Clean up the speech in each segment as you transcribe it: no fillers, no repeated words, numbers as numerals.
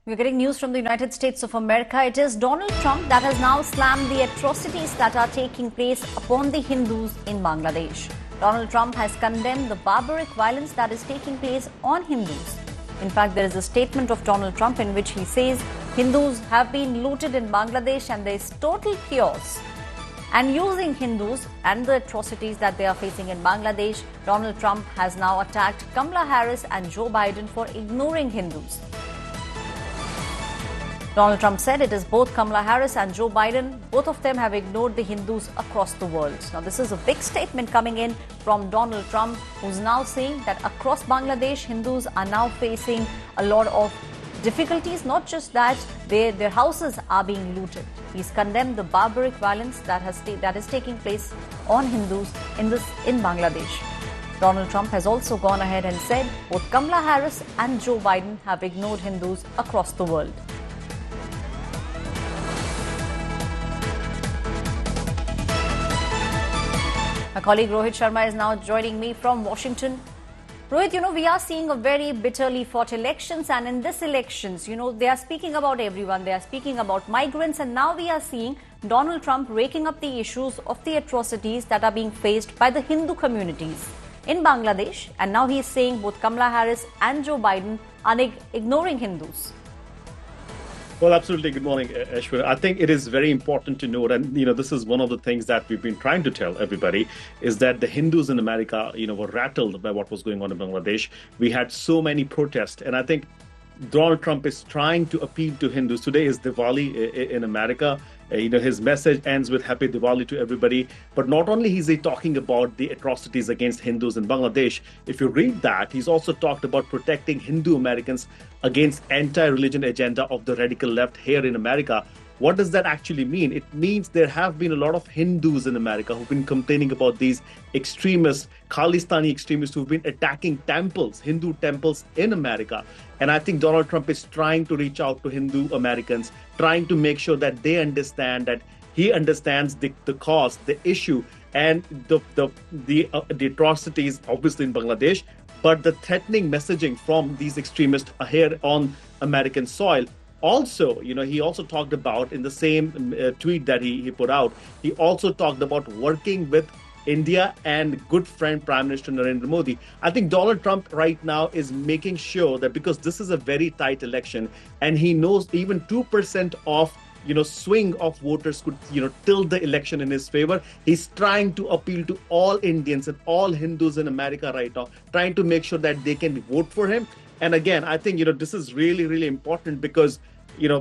We're getting news from the United States of America. It is Donald Trump that has now slammed the atrocities that are taking place upon the Hindus in Bangladesh. Donald Trump has condemned the barbaric violence that is taking place on Hindus. In fact, there is a statement of Donald Trump in which he says Hindus have been looted in Bangladesh and there is total chaos. And using Hindus and the atrocities that they are facing in Bangladesh, Donald Trump has now attacked Kamala Harris and Joe Biden for ignoring Hindus. Donald Trump said it is both Kamala Harris and Joe Biden. Both of them have ignored the Hindus across the world. Now, this is a big statement coming in from Donald Trump, who's now saying that across Bangladesh, Hindus are now facing a lot of difficulties. Not just that, their houses are being looted. He's condemned the barbaric violence that is taking place on Hindus in Bangladesh. Donald Trump has also gone ahead and said both Kamala Harris and Joe Biden have ignored Hindus across the world. My colleague Rohit Sharma is now joining me from Washington. Rohit, we are seeing a very bitterly fought elections, and in this elections, they are speaking about everyone. They are speaking about migrants, and now we are seeing Donald Trump raking up the issues of the atrocities that are being faced by the Hindu communities in Bangladesh. And now he is saying both Kamala Harris and Joe Biden are ignoring Hindus. Well, absolutely. Good morning, Ashwin. I think it is very important to note, and this is one of the things that we've been trying to tell everybody, is that the Hindus in America, were rattled by what was going on in Bangladesh. We had so many protests, and I think Donald Trump is trying to appeal to Hindus. Today is Diwali in America. His message ends with Happy Diwali to everybody. But not only is he talking about the atrocities against Hindus in Bangladesh, if you read that, he's also talked about protecting Hindu Americans against anti-religion agenda of the radical left here in America. What does that actually mean? It means there have been a lot of Hindus in America who've been complaining about these extremists, Khalistani extremists who've been attacking temples, Hindu temples in America. And I think Donald Trump is trying to reach out to Hindu Americans, trying to make sure that they understand that he understands the cause, the issue, and the atrocities, obviously in Bangladesh, but the threatening messaging from these extremists here on American soil. Also, he also talked about in the same tweet that he put out, he also talked about working with India and good friend Prime Minister Narendra Modi. I think Donald Trump right now is making sure that because this is a very tight election and he knows even 2% of swing of voters could tilt the election in his favor. He's trying to appeal to all Indians and all Hindus in America right now, trying to make sure that they can vote for him. And again, I think this is really, really important because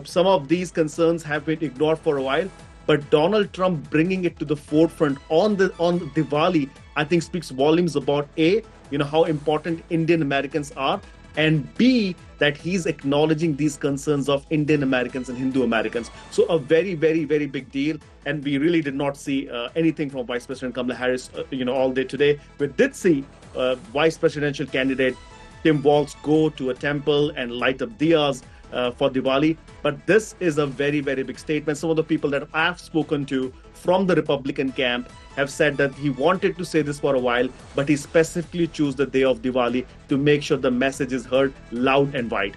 some of these concerns have been ignored for a while, but Donald Trump bringing it to the forefront on Diwali, I think speaks volumes about A, how important Indian Americans are, and B, that he's acknowledging these concerns of Indian Americans and Hindu Americans. So a very, very, very big deal. And we really did not see anything from Vice President Kamala Harris, all day today. We did see Vice Presidential candidate Tim Walz go to a temple and light up diyas for Diwali. But this is a very, very big statement. Some of the people that I've spoken to from the Republican camp have said that he wanted to say this for a while, but he specifically chose the day of Diwali to make sure the message is heard loud and wide.